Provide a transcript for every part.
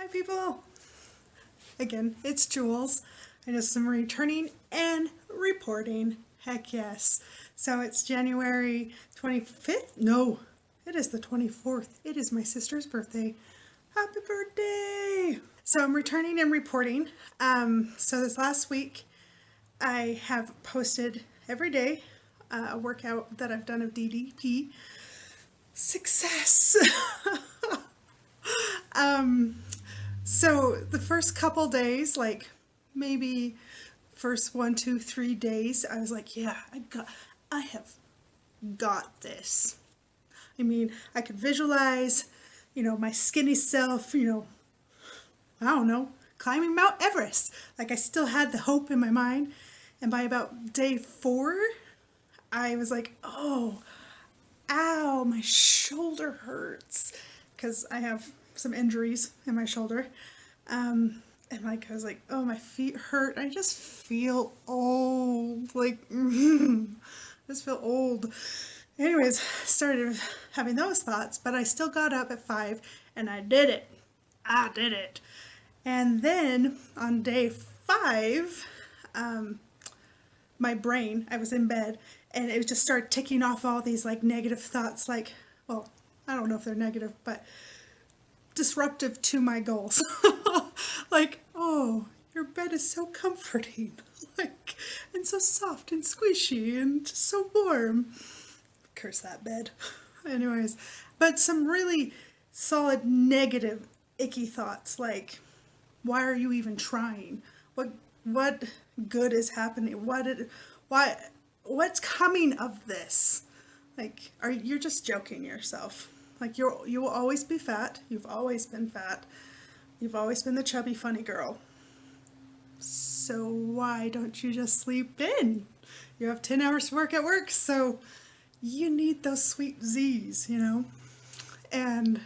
Hi people! Again, it's Jules. I just am returning and reporting. Heck yes. So it's January 25th? No, it is the 24th. It is my sister's birthday. Happy birthday! So I'm returning and reporting. So this last week I have posted every day a workout that I've done of DDP. Success! So the first couple days, like maybe first 1, 2, 3 days, I was like, yeah, I have got this. I mean, I could visualize, my skinny self, I don't know, climbing Mount Everest. Like I still had the hope in my mind. And by about day 4, I was like, oh, ow, my shoulder hurts. Because I have some injuries in my shoulder. And like, I was like, oh, my feet hurt. I just feel old. Like, I just feel old. Anyways, started having those thoughts, but I still got up at 5 and I did it. I did it. And then on day 5, my brain, I was in bed and it just started ticking off all these like negative thoughts, like, well, I don't know if they're negative, but disruptive to my goals. Like, oh, your bed is so comforting, like, and so soft and squishy and just so warm. Curse that bed. Anyways, but some really solid negative icky thoughts, like, why are you even trying? What good is happening? What's coming of this? Like, you're just joking yourself. Like, you will always be fat. You've always been fat. You've always been the chubby funny girl. So why don't you just sleep in? You have 10 hours to work at work, so you need those sweet Z's, And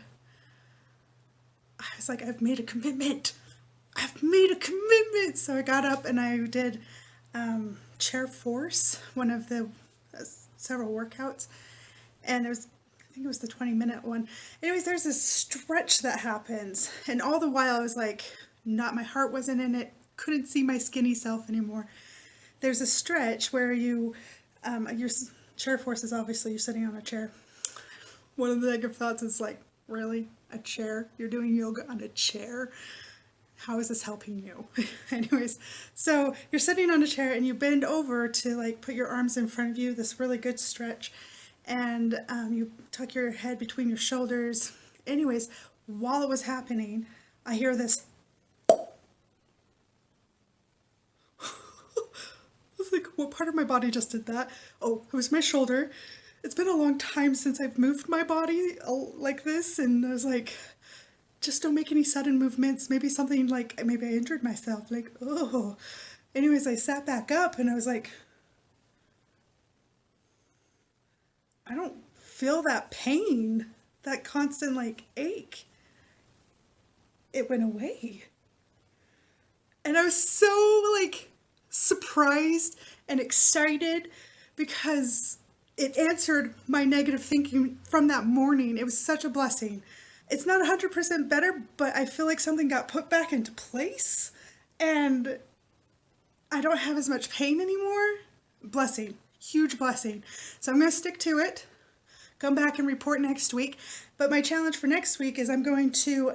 I was like, I've made a commitment. So I got up and I did chair force, one of the several workouts. And I think it was the 20-minute one. Anyways, there's this stretch that happens. And all the while I was like, my heart wasn't in it. Couldn't see my skinny self anymore. There's a stretch where your chair force is obviously you're sitting on a chair. One of the negative thoughts is like, really? A chair? You're doing yoga on a chair? How is this helping you? Anyways, so you're sitting on a chair and you bend over to like put your arms in front of you, this really good stretch. And you tuck your head between your shoulders. Anyways, while it was happening, I hear this. I was like, what part of my body just did that? Oh, it was my shoulder. It's been a long time since I've moved my body like this. And I was like, just don't make any sudden movements. Maybe something like, maybe I injured myself. Like, oh. Anyways, I sat back up and I was like, I don't feel that pain, that constant like ache. It went away. And I was so like surprised and excited because it answered my negative thinking from that morning. It was such a blessing. It's not 100% better, but I feel like something got put back into place and I don't have as much pain anymore. Blessing. Huge blessing. So I'm going to stick to it, come back and report next week. But my challenge for next week is I'm going to,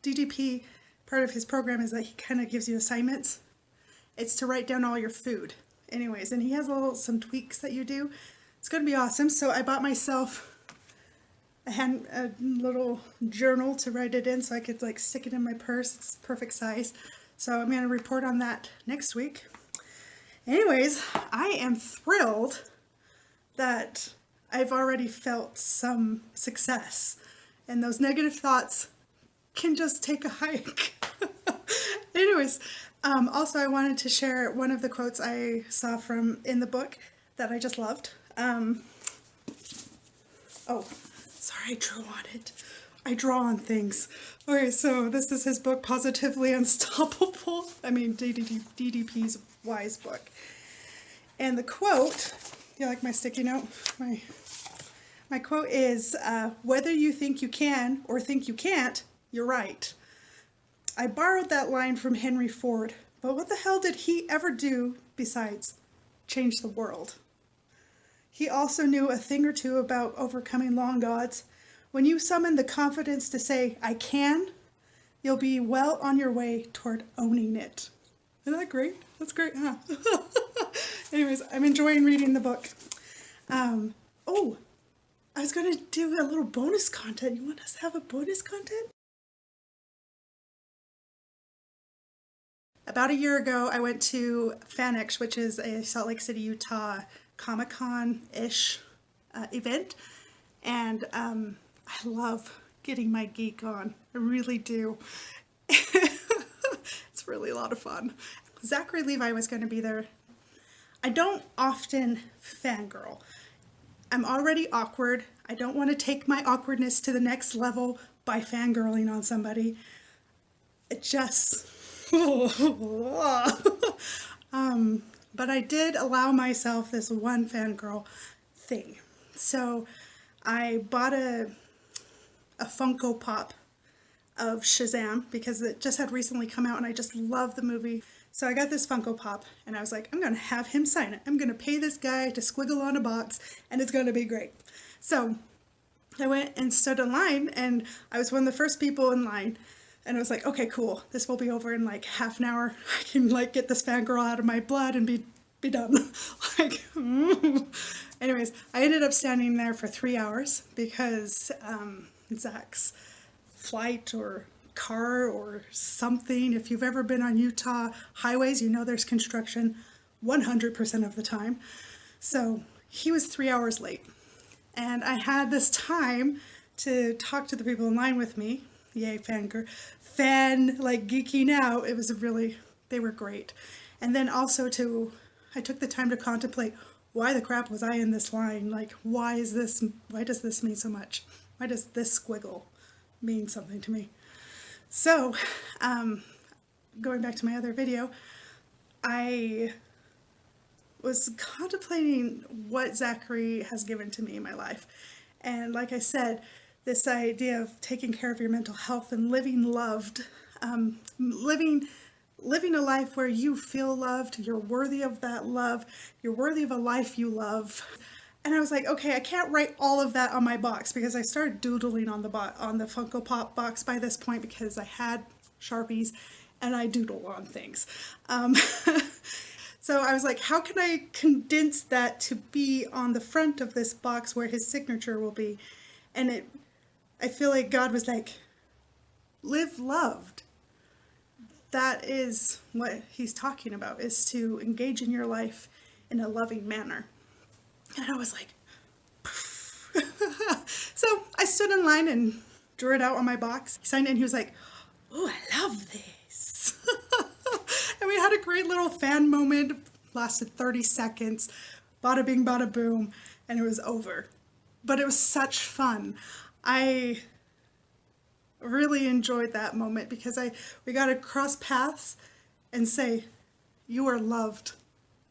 DDP, part of his program is that he kind of gives you assignments. It's to write down all your food. Anyways, and he has some tweaks that you do. It's going to be awesome. So I bought myself a little journal to write it in so I could like stick it in my purse. It's perfect size. So I'm going to report on that next week. Anyways, I am thrilled that I've already felt some success and those negative thoughts can just take a hike. Anyways, also I wanted to share one of the quotes I saw in the book that I just loved. Sorry, I drew on it. I draw on things. Okay, so this is his book, Positively Unstoppable. DDP's wise book. And the quote, you like my sticky note? My quote is, whether you think you can or think you can't, you're right. I borrowed that line from Henry Ford, but what the hell did he ever do besides change the world? He also knew a thing or two about overcoming long gods. When you summon the confidence to say, I can, you'll be well on your way toward owning it. Isn't that great? That's great, huh? Anyways, I'm enjoying reading the book. Oh, I was going to do a little bonus content. You want us to have a bonus content? About a year ago, I went to FanX, which is a Salt Lake City, Utah Comic-Con-ish event. And I love getting my geek on. I really do. It's really a lot of fun. Zachary Levi was going to be there. I don't often fangirl. I'm already awkward. I don't want to take my awkwardness to the next level by fangirling on somebody. It just... but I did allow myself this one fangirl thing. So I bought a Funko Pop of Shazam because it just had recently come out and I just love the movie. So I got this Funko Pop and I was like, I'm going to have him sign it. I'm going to pay this guy to squiggle on a box and it's going to be great. So I went and stood in line and I was one of the first people in line. And I was like, okay, cool. This will be over in like half an hour. I can like get this fangirl out of my blood and be done. Like, anyways, I ended up standing there for 3 hours because Zach's flight or car or something. If you've ever been on Utah highways, you know there's construction 100% of the time. So he was 3 hours late. And I had this time to talk to the people in line with me. Yay, like geeking out. It was really, they were great. And then also I took the time to contemplate, why the crap was I in this line? Like, why does this mean so much? Why does this squiggle mean something to me? So, going back to my other video, I was contemplating what Zachary has given to me in my life. And like I said, this idea of taking care of your mental health and living loved, living a life where you feel loved, you're worthy of that love, you're worthy of a life you love. And I was like, okay, I can't write all of that on my box because I started doodling on the Funko Pop box by this point because I had Sharpies and I doodle on things. So I was like, how can I condense that to be on the front of this box where his signature will be? And I feel like God was like, live loved. That is what he's talking about, is to engage in your life in a loving manner. And I was like, so I stood in line and drew it out on my box. He signed it and he was like, oh, I love this. And we had a great little fan moment, lasted 30 seconds, bada bing, bada boom, and it was over. But it was such fun. I really enjoyed that moment because we got to cross paths and say, you are loved.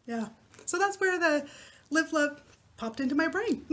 Yeah. So that's where the live love popped into my brain.